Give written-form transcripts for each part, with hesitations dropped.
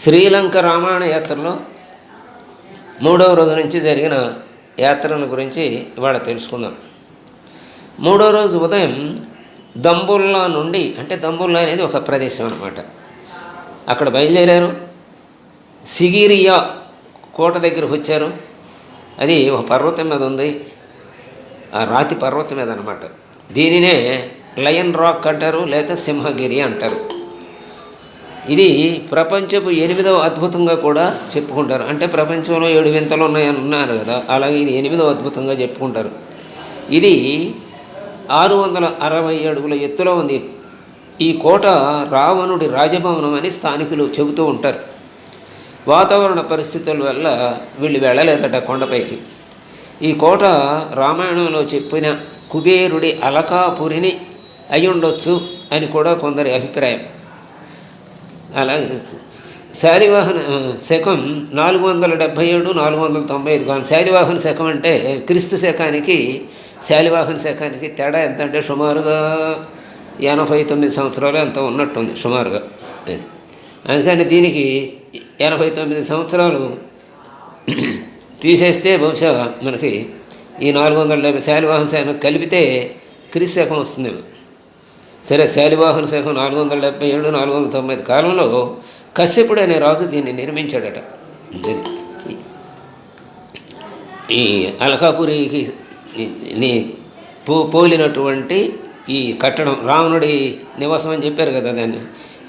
శ్రీలంక రామాయణ యాత్రలో మూడవ రోజు నుంచి జరిగిన యాత్రల గురించి ఇవాళ తెలుసుకుందాం. మూడో రోజు ఉదయం దంబుల్లా నుండి, అంటే దంబుల్లా అనేది ఒక ప్రదేశం అన్నమాట, అక్కడ బయలుదేరారు. సిగిరియా కోట దగ్గరకు వచ్చారు. అది ఒక పర్వతం మీద ఉంది, ఆ రాతి పర్వతం మీద అన్నమాట. దీనినే లయన్ రాక్ అంటారు, లేదా సింహగిరి అంటారు. ఇది ప్రపంచపు 8వ అద్భుతంగా కూడా చెప్పుకుంటారు. అంటే ప్రపంచంలో 7 వింతలు ఉన్నాయని ఉన్నారు కదా, అలాగే ఇది 8వ అద్భుతంగా చెప్పుకుంటారు. ఇది 660 అడుగుల ఎత్తులో ఉంది. ఈ కోట రావణుడి రాజభవనం అని స్థానికులు చెబుతూ ఉంటారు. వాతావరణ పరిస్థితుల వల్ల వీళ్ళు వెళ్ళలేదట కొండపైకి. ఈ కోట రామాయణంలో చెప్పిన కుబేరుడి అలకాపురిని అయి ఉండొచ్చు అని కూడా కొందరి అభిప్రాయం. అలాగే శాలివాహన శకం 477 495 కాదు. శాలివాహన శకం అంటే క్రీస్తు శకానికి శాలివాహన శకానికి తేడా ఎంత అంటే సుమారుగా 89 సంవత్సరాలు ఎంత ఉన్నట్టుంది సుమారుగా. అందుకని దీనికి 89 సంవత్సరాలు తీసేస్తే బహుశా మనకి ఈ 470 శాలివాహన శకం కలిపితే క్రీస్తు శకం వస్తుందేమో. సరే, శాలివాహన శకం 477 495 కాలంలో కశ్యపుడు అనే రాజు దీన్ని నిర్మించాడట. ఈ అలకాపురికి పోలినటువంటి ఈ కట్టడం రావణుడి నివాసం అని చెప్పారు కదా దాన్ని.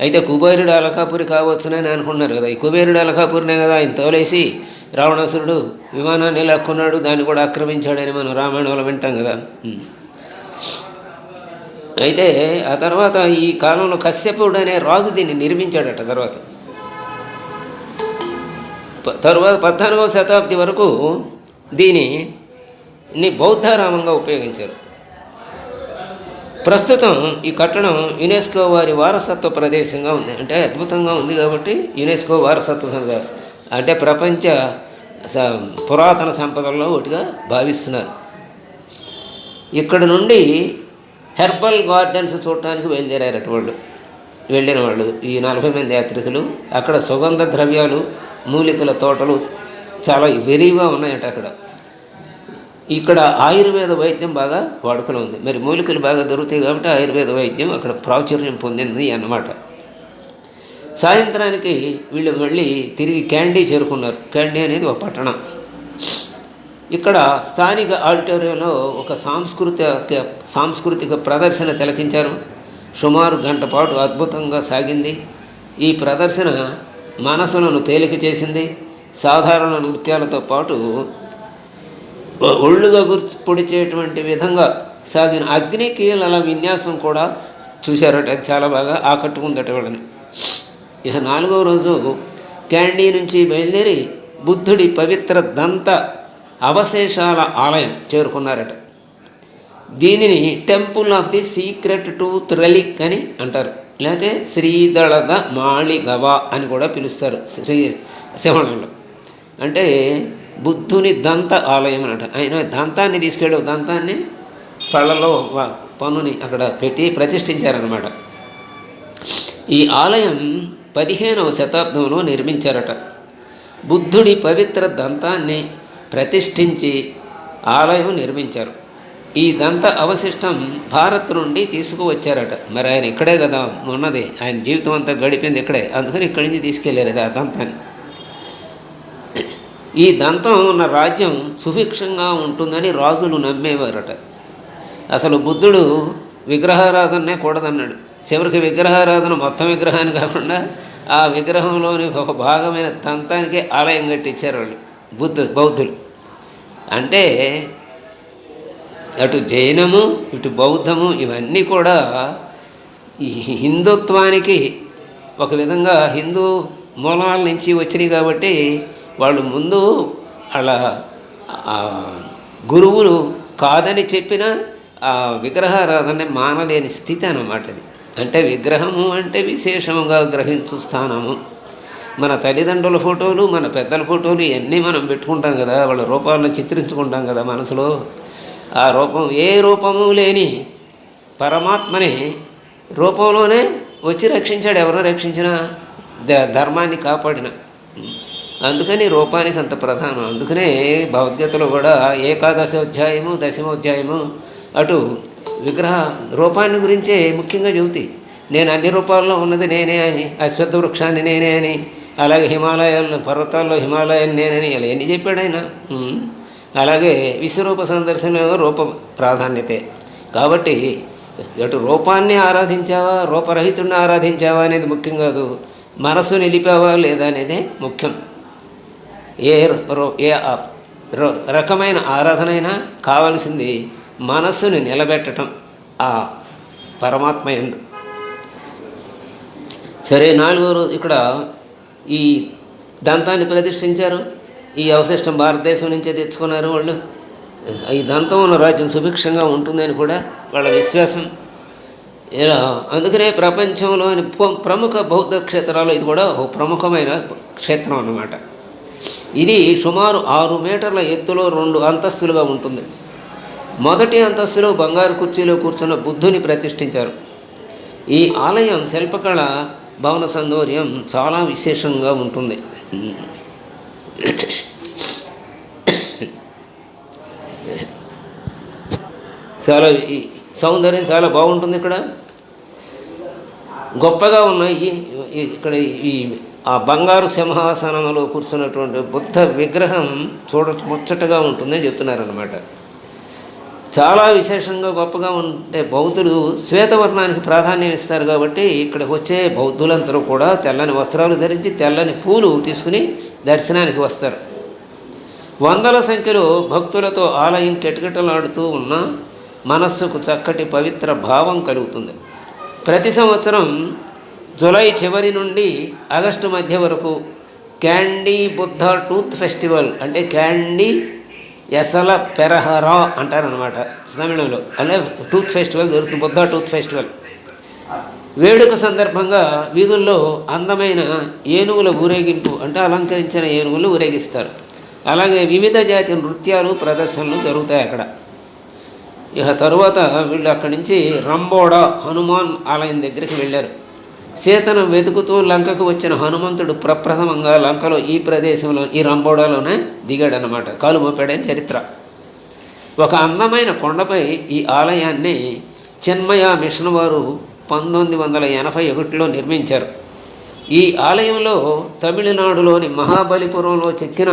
అయితే కుబేరుడు అలకాపురి కావచ్చునని అనుకున్నారు కదా. ఈ కుబేరుడు అలకాపురినే కదా ఆయన తోలేసి రావణాసురుడు విమానాన్ని లాక్కున్నాడు, దాన్ని కూడా ఆక్రమించాడని మనం రామాయణంలో వింటాం కదా. అయితే ఆ తర్వాత ఈ కాలంలో కశ్యపుడు అనే రాజు దీన్ని నిర్మించాడట. తర్వాత 14వ శతాబ్ది వరకు దీనిని బౌద్ధారామంగా ఉపయోగించారు. ప్రస్తుతం ఈ కట్టడం యునెస్కో వారి వారసత్వ ప్రదేశంగా ఉంది. అంటే అద్భుతంగా ఉంది కాబట్టి యునెస్కో వారసత్వ అంటే ప్రపంచ పురాతన సంపదల్లో ఒకటిగా భావిస్తున్నారు. ఇక్కడ నుండి హెర్బల్ గార్డెన్స్ చూడటానికి బయలుదేరారట వెళ్ళిన వాళ్ళు ఈ 40 మంది యాత్రికులు. అక్కడ సుగంధ ద్రవ్యాలు, మూలికల తోటలు చాలా విరివిగా ఉన్నాయట. ఇక్కడ ఆయుర్వేద వైద్యం బాగా వాడుకలో ఉంది. మరి మూలికలు బాగా దొరుకుతాయి కాబట్టి ఆయుర్వేద వైద్యం అక్కడ ప్రాచుర్యం పొందింది అన్నమాట. సాయంత్రానికి వీళ్ళు మళ్ళీ తిరిగి క్యాండీ చేరుకున్నారు. క్యాండీ అనేది ఒక పట్టణం. ఇక్కడ స్థానిక ఆడిటోరియంలో ఒక సాంస్కృతిక ప్రదర్శన తిలకించారు. సుమారు గంట పాటు అద్భుతంగా సాగింది. ఈ ప్రదర్శన మనసులను తేలిక చేసింది. సాధారణ నృత్యాలతో పాటు ఒళ్ళుగా పొడిచేటువంటి విధంగా సాగిన అగ్నికీలల విన్యాసం కూడా చూశారట. అది చాలా బాగా ఆకట్టుకుందట వాళ్ళని. ఇక 4వ రోజు క్యాండీ నుంచి బయలుదేరి బుద్ధుడి పవిత్ర దంత అవశేషాల ఆలయం చేరుకున్నారట. దీనిని temple of the secret tooth relic అని అంటారు, లేకపోతే శ్రీదళద మాళిగవ అని కూడా పిలుస్తారు శివణంలో. అంటే బుద్ధుని దంత ఆలయం అన్నట. ఆయన దంతాన్ని తీసుకెళ్ళి దంతాన్ని పళ్ళలో పన్నుని అక్కడ పెట్టి ప్రతిష్ఠించారన్నమాట. ఈ ఆలయం 15వ శతాబ్దంలో నిర్మించారట. బుద్ధుడి పవిత్ర దంతాన్ని ప్రతిష్ఠించి ఆలయం నిర్మించారు. ఈ దంత అవశిష్టం భారత్ నుండి తీసుకువచ్చారట. మరి ఆయన ఇక్కడే కదా ఉన్నది, ఆయన జీవితం అంతా గడిపింది ఇక్కడే, అందుకని ఇక్కడి నుంచి తీసుకెళ్ళారు ఆ దంతాన్ని. ఈ దంతం ఉన్న రాజ్యం సుభిక్షంగా ఉంటుందని రాజులు నమ్మేవారట. అసలు బుద్ధుడు విగ్రహారాధనే కూడదన్నాడు. చివరికి విగ్రహారాధన మొత్తం విగ్రహాన్ని కాకుండా ఆ విగ్రహంలోని ఒక భాగమైన దంతానికే ఆలయం కట్టించారు వాళ్ళు బౌద్ధులు. అంటే అటు జైనము ఇటు బౌద్ధము ఇవన్నీ కూడా ఈ హిందుత్వానికి ఒక విధంగా హిందూ మూలాల నుంచి వచ్చినాయి కాబట్టి వాళ్ళు ముందు అలా గురువులు కాదని చెప్పిన ఆ విగ్రహారాధన మానలేని స్థితి అన్నమాట అది. అంటే విగ్రహము అంటే విశేషముగా గ్రహించు స్థానము. మన తల్లిదండ్రుల ఫోటోలు, మన పెద్దల ఫోటోలు ఇవన్నీ మనం పెట్టుకుంటాం కదా, వాళ్ళ రూపాలను చిత్రించుకుంటాం కదా మనసులో. ఆ రూపం ఏ రూపము లేని పరమాత్మని రూపంలోనే వచ్చి రక్షించాడు. ఎవరిని రక్షించినా ధర్మాన్ని కాపాడిన. అందుకని రూపానికి అంత ప్రధానం. అందుకనే భగవద్గీతలో కూడా ఏకాదశోధ్యాయము, దశమోధ్యాయము అటు విగ్రహ రూపాన్ని గురించే ముఖ్యంగా చెబుతాయి. నేను అన్ని రూపాల్లో ఉన్నది నేనే అని, అశ్వత్థ వృక్షాన్ని నేనే అని, అలాగే హిమాలయాల్లో పర్వతాల్లో హిమాలయాన్ని నేనని ఇలా ఎన్ని చెప్పాడు ఆయన. అలాగే విశ్వరూప సందర్శనం రూప ప్రాధాన్యతే. కాబట్టి అటు రూపాన్ని ఆరాధించావా, రూపరహితుడిని ఆరాధించావా అనేది ముఖ్యం కాదు, మనస్సు నిలిపావా లేదా అనేదే ముఖ్యం. ఏ రకమైన ఆరాధన అయినా కావలసింది మనస్సుని నిలబెట్టడం ఆ పరమాత్మ యందు. సరే, 4వ రోజు ఇక్కడ ఈ దంతాన్ని ప్రతిష్ఠించారు. ఈ అవశిష్టం భారతదేశం నుంచే తెచ్చుకున్నారు వాళ్ళు. ఈ దంతం ఉన్న రాజ్యం సుభిక్షంగా ఉంటుందని కూడా వాళ్ళ విశ్వాసం. ఇలా అందుకనే ప్రపంచంలోని ప్రముఖ బౌద్ధ క్షేత్రాలు ఇది కూడా ఒక ప్రముఖమైన క్షేత్రం అన్నమాట. ఇది సుమారు 6 మీటర్ల ఎత్తులో 2 అంతస్తులుగా ఉంటుంది. మొదటి అంతస్తులో బంగారు కుర్చీలో కూర్చున్న బుద్ధుని ప్రతిష్ఠించారు. ఈ ఆలయం శిల్పకళ భవన సౌందర్యం చాలా విశేషంగా ఉంటుంది. చాలా ఈ సౌందర్యం చాలా బాగుంటుంది. ఇక్కడ గొప్పగా ఉన్నాయి. ఇక్కడ ఈ ఆ బంగారు సింహాసనంలో కూర్చున్నటువంటి బుద్ధ విగ్రహం ముచ్చటగా ఉంటుందని చెప్తున్నారన్నమాట. చాలా విశేషంగా గొప్పగా ఉంటే బౌద్ధులు శ్వేతవర్ణానికి ప్రాధాన్యం ఇస్తారు. కాబట్టి ఇక్కడికి వచ్చే బౌద్ధులందరూ కూడా తెల్లని వస్త్రాలు ధరించి తెల్లని పూలు తీసుకుని దర్శనానికి వస్తారు. వందల సంఖ్యలో భక్తులతో ఆలయం కిటకిటలాడుతూ ఉన్న మనస్సుకు చక్కటి పవిత్ర భావం కలుగుతుంది. ప్రతి సంవత్సరం జూలై చివరి నుండి ఆగస్టు మధ్య వరకు క్యాండీ బుద్ధ టూత్ ఫెస్టివల్, అంటే క్యాండీ ఎసల పెరహరా అంటారనమాట తమిళంలో. అలా టూత్ ఫెస్టివల్ జరుగుతుంది, బుద్ధ టూత్ ఫెస్టివల్. వేడుక సందర్భంగా వీధుల్లో అందమైన ఏనుగుల ఊరేగింపు, అంటే అలంకరించిన ఏనుగులు ఊరేగిస్తారు. అలాగే వివిధ జాతి నృత్యాలు ప్రదర్శనలు జరుగుతాయి అక్కడ. ఇక తరువాత వీళ్ళు అక్కడి నుంచి రంబోడా హనుమాన్ ఆలయం దగ్గరికి వెళ్ళారు. సీతను వెతుకుతూ లంకకు వచ్చిన హనుమంతుడు ప్రప్రథమంగా లంకలో ఈ ప్రదేశంలో ఈ రంబోడాలోనే దిగాడనమాట. కాలు మోపాడని చరిత్ర. ఒక అందమైన కొండపై ఈ ఆలయాన్ని చిన్మయ మిషన్ వారు 1981లో నిర్మించారు. ఈ ఆలయంలో తమిళనాడులోని మహాబలిపురంలో చెక్కిన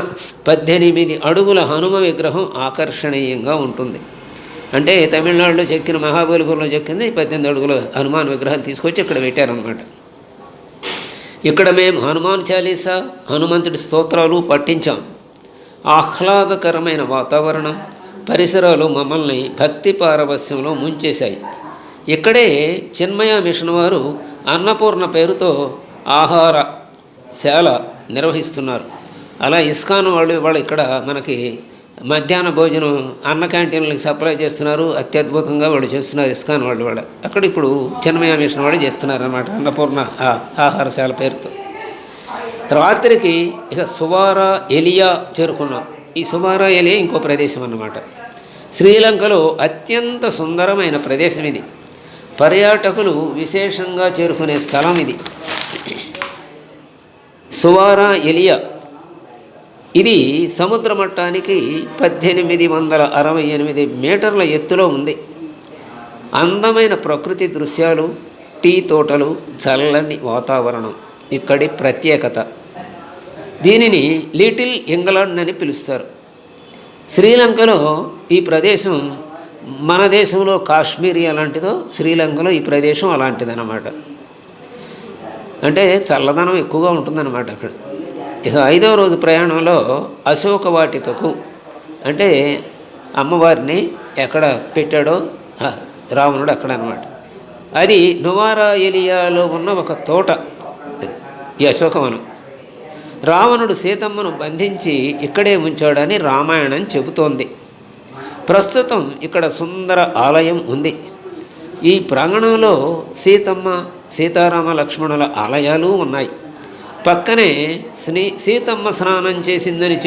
18 అడుగుల హనుమ విగ్రహం ఆకర్షణీయంగా ఉంటుంది. అంటే తమిళనాడులో చెక్కిన మహాబలిపురంలో చెక్కింది 18 అడుగుల హనుమాన్ విగ్రహం తీసుకొచ్చి ఇక్కడ పెట్టారనమాట. ఇక్కడ మేము హనుమాన్ చాలీసా, హనుమంతుడి స్తోత్రాలు పఠించాం. ఆహ్లాదకరమైన వాతావరణం, పరిసరాలు మమ్మల్ని భక్తి పారవస్యంలో ముంచేశాయి. ఇక్కడే చిన్మయ మిషన్ వారు అన్నపూర్ణ పేరుతో ఆహార శాల నిర్వహిస్తున్నారు. అలా ఇస్కాన్ వాళ్ళు ఇక్కడ మనకి మధ్యాహ్న భోజనం అన్న క్యాంటీన్లకు సప్లై చేస్తున్నారు. అత్యద్భుతంగా వాళ్ళు చేస్తున్నారు ఇస్కాన్ వాళ్ళు. అక్కడ ఇప్పుడు చిన్మయ మిషన్ వాళ్ళు చేస్తున్నారు అన్నమాట అన్నపూర్ణ ఆహారశాల పేరుతో. రాత్రికి ఇక సువారా ఎలియా చేరుకున్నాం. ఈ సువారా ఎలియా ఇంకో ప్రదేశం అన్నమాట. శ్రీలంకలో అత్యంత సుందరమైన ప్రదేశం ఇది. పర్యాటకులు విశేషంగా చేరుకునే స్థలం ఇది. సువారా ఎలియా ఇది సముద్ర మట్టానికి 1868 మీటర్ల ఎత్తులో ఉంది. అందమైన ప్రకృతి దృశ్యాలు, టీ తోటలు, చల్లని వాతావరణం ఇక్కడి ప్రత్యేకత. దీనిని లిటిల్ ఇంగ్లాండ్ అని పిలుస్తారు. శ్రీలంకలో ఈ ప్రదేశం మన దేశంలో కాశ్మీర్ ఎలాంటిదో శ్రీలంకలో ఈ ప్రదేశం అలాంటిదన్నమాట. అంటే చల్లదనం ఎక్కువగా ఉంటుందన్నమాట అక్కడ. ఇక 5వ రోజు ప్రయాణంలో అశోక వాటికకు, అంటే అమ్మవారిని ఎక్కడ పెట్టాడో రావణుడు అక్కడ అనమాట. అది నువారా ఎలియాలో ఉన్న ఒక తోట, ఈ అశోకవనం. రావణుడు సీతమ్మను బంధించి ఇక్కడే ఉంచాడని రామాయణం చెబుతోంది. ప్రస్తుతం ఇక్కడ సుందర ఆలయం ఉంది. ఈ ప్రాంగణంలో సీతమ్మ, సీతారామ లక్ష్మణుల ఆలయాలు ఉన్నాయి. పక్కనే సీతమ్మ స్నానం చేసిందని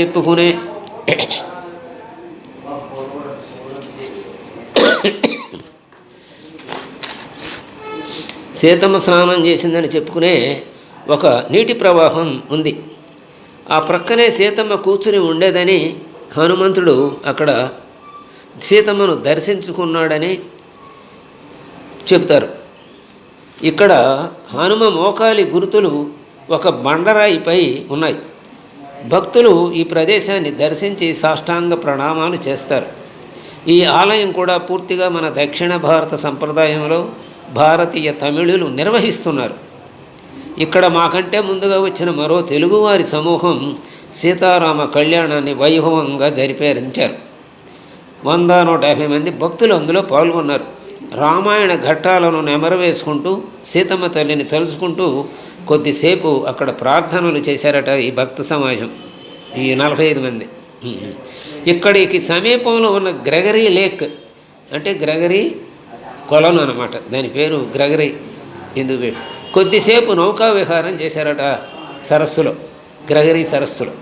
చెప్పుకునే ఒక నీటి ప్రవాహం ఉంది. ఆ ప్రక్కనే సీతమ్మ కూర్చుని ఉండేదని హనుమంతుడు అక్కడ సీతమ్మను దర్శించుకున్నాడని చెబుతారు. ఇక్కడ హనుమ మోకాలి గుర్తులు ఒక బండరాయిపై ఉన్నాయి. భక్తులు ఈ ప్రదేశాన్ని దర్శించి సాష్టాంగ ప్రణామాలు చేస్తారు. ఈ ఆలయం కూడా పూర్తిగా మన దక్షిణ భారత సంప్రదాయంలో భారతీయ తమిళులు నిర్వహిస్తున్నారు. ఇక్కడ మాకంటే ముందుగా వచ్చిన మరో తెలుగువారి సమూహం సీతారామ కళ్యాణాన్ని వైభవంగా జరిపేరించారు. 100-150 మంది భక్తులు అందులో పాల్గొన్నారు. రామాయణ ఘట్టాలను నెమరవేసుకుంటూ సీతమ్మ తల్లిని తలుచుకుంటూ కొద్దిసేపు అక్కడ ప్రార్థనలు చేశారట ఈ భక్త సమాజం, ఈ 45 మంది. ఇక్కడికి సమీపంలో ఉన్న గ్రెగరీ లేక్, అంటే గ్రెగరీ కొలను అన్నమాట, దాని పేరు గ్రెగరీ. ఎందుకు కొద్దిసేపు నౌకా విహారం చేశారట సరస్సులో, గ్రెగరీ సరస్సులో.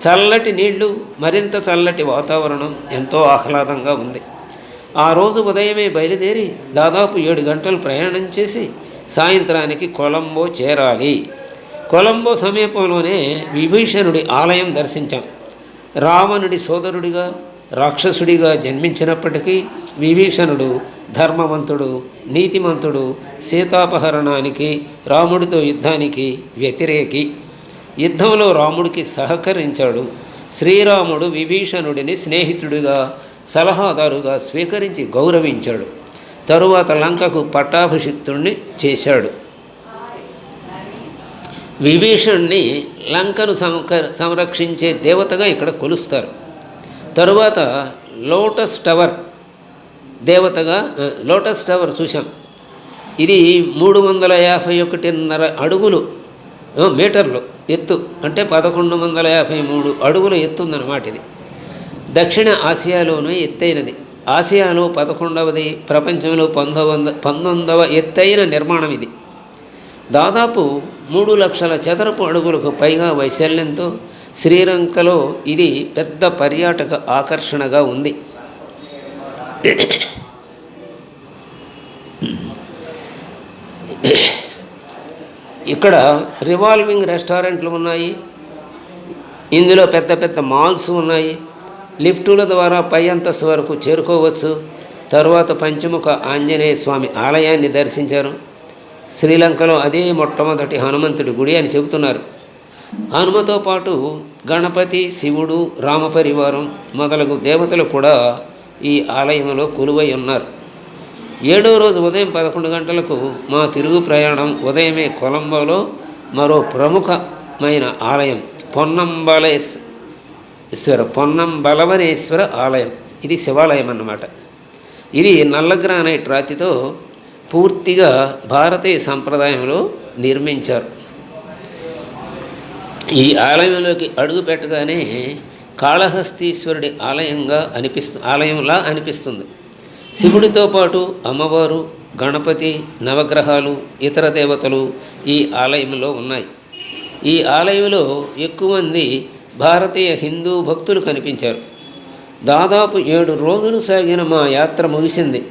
చల్లటి నీళ్లు, మరింత చల్లటి వాతావరణం, ఎంతో ఆహ్లాదంగా ఉంది. ఆ రోజు ఉదయమే బయలుదేరి దాదాపు 7 గంటలు ప్రయాణం చేసి సాయంత్రానికి కొలంబో చేరాలి. కొలంబో సమీపంలోనే విభీషణుడి ఆలయం దర్శించాం. రావణుడి సోదరుడిగా రాక్షసుడిగా జన్మించినప్పటికీ విభీషణుడు ధర్మవంతుడు, నీతిమంతుడు, సీతాపహరణానికి, రాముడితో యుద్ధానికి వ్యతిరేకి. యుద్ధంలో రాముడికి సహకరించాడు. శ్రీరాముడు విభీషణుడిని స్నేహితుడిగా, సలహాదారుగా స్వీకరించి గౌరవించాడు. తరువాత లంకకు పట్టాభిషిక్తుణ్ణి చేశాడు. విభీషణుణ్ణి లంకను సంరక్షించే దేవతగా ఇక్కడ కొలుస్తారు. తరువాత లోటస్ టవర్ దేవతగా, లోటస్ టవర్ చూసాం. ఇది 351.5 అడుగులు మీటర్లు ఎత్తు, అంటే 1153 అడుగుల ఎత్తుందన్నమాట. ఇది దక్షిణ ఆసియాలోనే ఎత్తైనది. ఆసియాలో 11వది, ప్రపంచంలో 19వ ఎత్తైన నిర్మాణం ఇది. దాదాపు 3 లక్షల చదరపు అడుగులకు పైగా వైశాల్యంతో శ్రీలంకలో ఇది పెద్ద పర్యాటక ఆకర్షణగా ఉంది. ఇక్కడ రివాల్వింగ్ రెస్టారెంట్లు ఉన్నాయి. ఇందులో పెద్ద పెద్ద మాల్స్ ఉన్నాయి. లిఫ్టుల ద్వారా పై అంతస్తు వరకు చేరుకోవచ్చు. తరువాత పంచముఖ ఆంజనేయ స్వామి ఆలయాన్ని దర్శించారు. శ్రీలంకలో అదే మొట్టమొదటి హనుమంతుడి గుడి అని చెబుతున్నారు. హనుమతో పాటు గణపతి, శివుడు, రామపరివారం మొదలగు దేవతలు కూడా ఈ ఆలయంలో కొలువై ఉన్నారు. 7వ రోజు ఉదయం 11 గంటలకు మా తిరుగు ప్రయాణం. ఉదయమే కొలంబోలో మరో ప్రముఖమైన ఆలయం పొన్నంబలవనేశ్వర ఆలయం. ఇది శివాలయం అన్నమాట. ఇది నల్ల గ్రానైట్ రాతితో పూర్తిగా భారతీయ సంప్రదాయంలో నిర్మించారు. ఈ ఆలయంలోకి అడుగు పెట్టగానే కాళహస్తీశ్వరుడి ఆలయంలా అనిపిస్తుంది. శివుడితో పాటు అమ్మవారు, గణపతి, నవగ్రహాలు, ఇతర దేవతలు ఈ ఆలయంలో ఉన్నాయి. ఈ ఆలయంలో ఎక్కువ మంది భారతీయ హిందూ భక్తులు కనిపించారు. దాదాపు 7 రోజులు సాగిన మా యాత్ర ముగిసింది.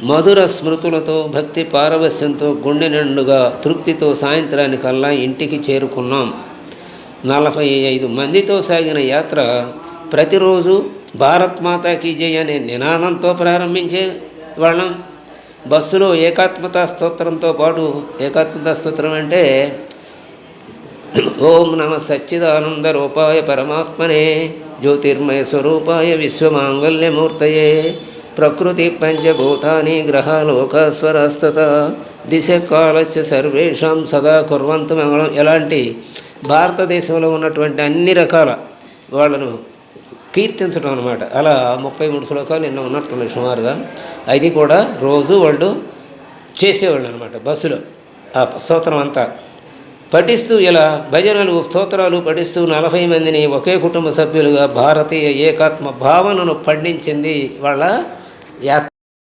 మధుర స్మృతులతో, భక్తి పారవస్యంతో, గుండె నిండుగా తృప్తితో సాయంత్రానికల్లా ఇంటికి చేరుకున్నాం. 45 మందితో సాగిన యాత్ర ప్రతిరోజు భారత్ మాతా కీ జై అనే నినాదంతో ప్రారంభించే వాళ్ళం. బస్సులో ఏకాత్మతా స్తోత్రంతో పాటు, ఏకాత్మతా స్తోత్రం అంటే ఓం నమ సచ్చిదానంద రూపాయ పరమాత్మనే జ్యోతిర్మయ స్వరూపాయ విశ్వమాంగళ్యమూర్తయే ప్రకృతి పంచభూతాని గ్రహాలోకాస్వరస్తత దిశ కాలస్య సర్వేషాం సదా కుర్వంతు మంగళం. ఎలాంటి భారతదేశంలో ఉన్నటువంటి అన్ని రకాల వాళ్ళను కీర్తించడం అనమాట. అలా 33 శ్లోకాలు ఎన్నో ఉన్నట్టున్నాయి సుమారుగా. అది కూడా రోజు వాళ్ళు చేసేవాళ్ళు అనమాట బస్సులో. ఆ స్తోత్రం అంతా పఠిస్తూ, ఇలా భజనలు, స్తోత్రాలు పఠిస్తూ 40 మందిని ఒకే కుటుంబ సభ్యులుగా భారతీయ ఏకాత్మ భావనను పండించింది వాళ్ళ యాత్ర.